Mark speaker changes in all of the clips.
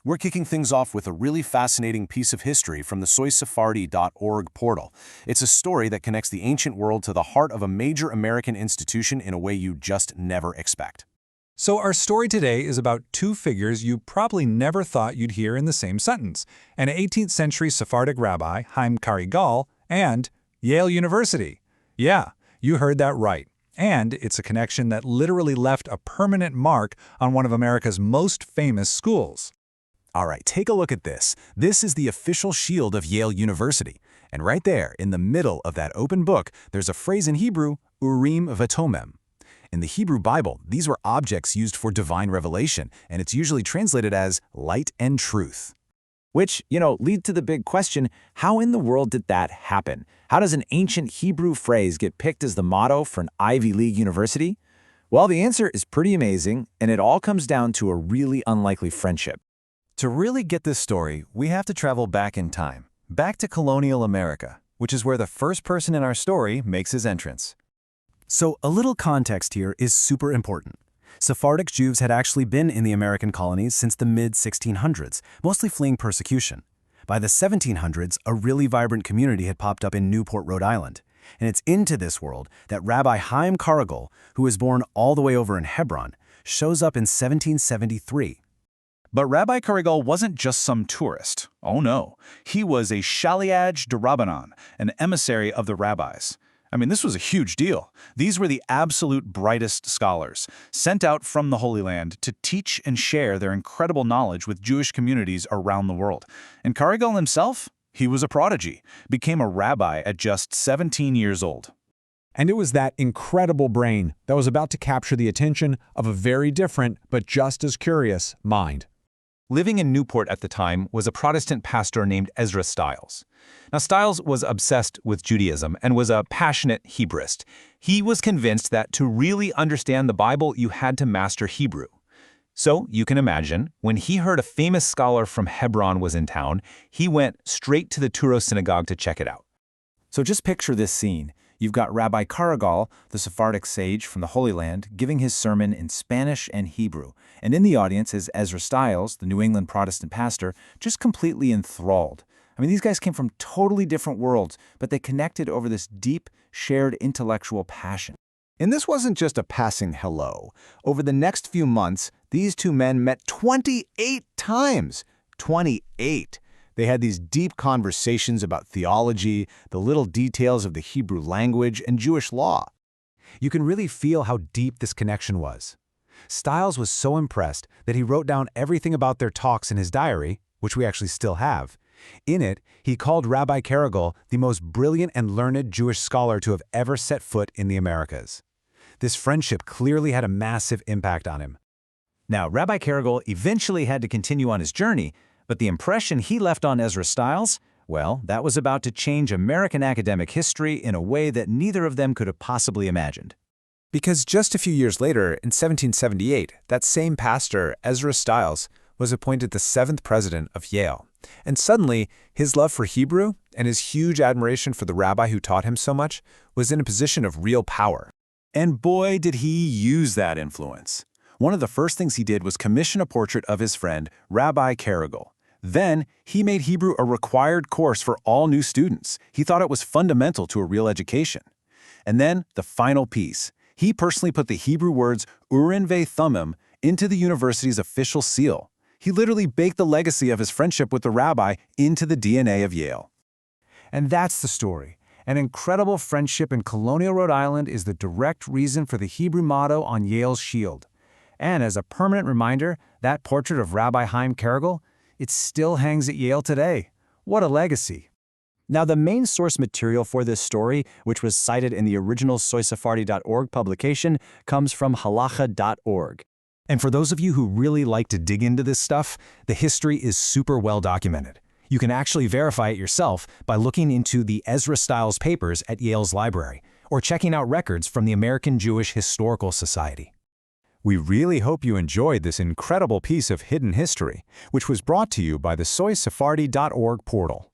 Speaker 1: We're kicking things off with a really fascinating piece of history from the SoySefardi.org portal. It's a story that connects the ancient world to the heart of a major American institution in a way you just never expect.
Speaker 2: So our story today is about two figures you probably never thought you'd hear in the same sentence: an 18th century Sephardic rabbi, Jayim Carigal, and Yale University. Yeah, you heard that right. And it's a connection that literally left a permanent mark on one of America's most famous schools.
Speaker 1: All right, take a look at this. This is the official shield of Yale University. And right there, in the middle of that open book, there's a phrase in Hebrew, Urim Vetumim. In the Hebrew Bible, these were objects used for divine revelation, and it's usually translated as light and truth. Which, lead to the big question, how in the world did that happen? How does an ancient Hebrew phrase get picked as the motto for an Ivy League university? Well, the answer is pretty amazing, and it all comes down to a really unlikely friendship. To really get this story, we have to travel back in time, back to colonial America, which is where the first person in our story makes his entrance. So a little context here is super important. Sephardic Jews had actually been in the American colonies since the mid-1600s, mostly fleeing persecution. By the 1700s, a really vibrant community had popped up in Newport, Rhode Island. And it's into this world that Rabbi Jayim Carigal, who was born all the way over in Hebron, shows up in 1773.
Speaker 3: But Rabbi Carigal wasn't just some tourist. Oh no, he was a Shaliaj deRabanan, an emissary of the rabbis. I mean, this was a huge deal. These were the absolute brightest scholars, sent out from the Holy Land to teach and share their incredible knowledge with Jewish communities around the world. And Carigal himself, he was a prodigy, became a rabbi at just 17 years old.
Speaker 2: And it was that incredible brain that was about to capture the attention of a very different, but just as curious, mind.
Speaker 4: Living in Newport at the time was a Protestant pastor named Ezra Stiles. Now, Stiles was obsessed with Judaism and was a passionate Hebraist. He was convinced that to really understand the Bible, you had to master Hebrew. So, you can imagine, when he heard a famous scholar from Hebron was in town, he went straight to the Touro Synagogue to check it out.
Speaker 1: So just picture this scene. You've got Rabbi Carigal, the Sephardic sage from the Holy Land, giving his sermon in Spanish and Hebrew. And in the audience is Ezra Stiles, the New England Protestant pastor, just completely enthralled. I mean, these guys came from totally different worlds, but they connected over this deep, shared intellectual passion. And this wasn't just a passing hello. Over the next few months, these two men met 28 times. 28! They had these deep conversations about theology, the little details of the Hebrew language, and Jewish law.
Speaker 2: You can really feel how deep this connection was. Stiles was so impressed that he wrote down everything about their talks in his diary, which we actually still have. In it, he called Rabbi Carigal the most brilliant and learned Jewish scholar to have ever set foot in the Americas. This friendship clearly had a massive impact on him.
Speaker 1: Now, Rabbi Carigal eventually had to continue on his journey, but the impression he left on Ezra Stiles, well, that was about to change American academic history in a way that neither of them could have possibly imagined.
Speaker 2: Because just a few years later, in 1778, that same pastor, Ezra Stiles, was appointed the 7th president of Yale. And suddenly, his love for Hebrew and his huge admiration for the rabbi who taught him so much was in a position of real power.
Speaker 1: And boy, did he use that influence. One of the first things he did was commission a portrait of his friend, Rabbi Carigal. Then, he made Hebrew a required course for all new students. He thought it was fundamental to a real education. And then, the final piece. He personally put the Hebrew words Urim Vetumim into the university's official seal. He literally baked the legacy of his friendship with the rabbi into the DNA of Yale.
Speaker 2: And that's the story. An incredible friendship in colonial Rhode Island is the direct reason for the Hebrew motto on Yale's shield. And as a permanent reminder, that portrait of Rabbi Jayim Carigal, it still hangs at Yale today. What a legacy.
Speaker 1: Now, the main source material for this story, which was cited in the original SoySefardi.org publication, comes from halacha.org. And for those of you who really like to dig into this stuff, the history is super well documented. You can actually verify it yourself by looking into the Ezra Stiles papers at Yale's library, or checking out records from the American Jewish Historical Society.
Speaker 2: We really hope you enjoyed this incredible piece of hidden history, which was brought to you by the SoySefardi.org portal.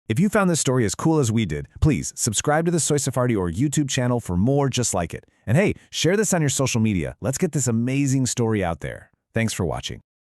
Speaker 1: If you found this story as cool as we did, please subscribe to the Soy Sefardi or YouTube channel for more just like it. And hey, share this on your social media. Let's get this amazing story out there. Thanks for watching.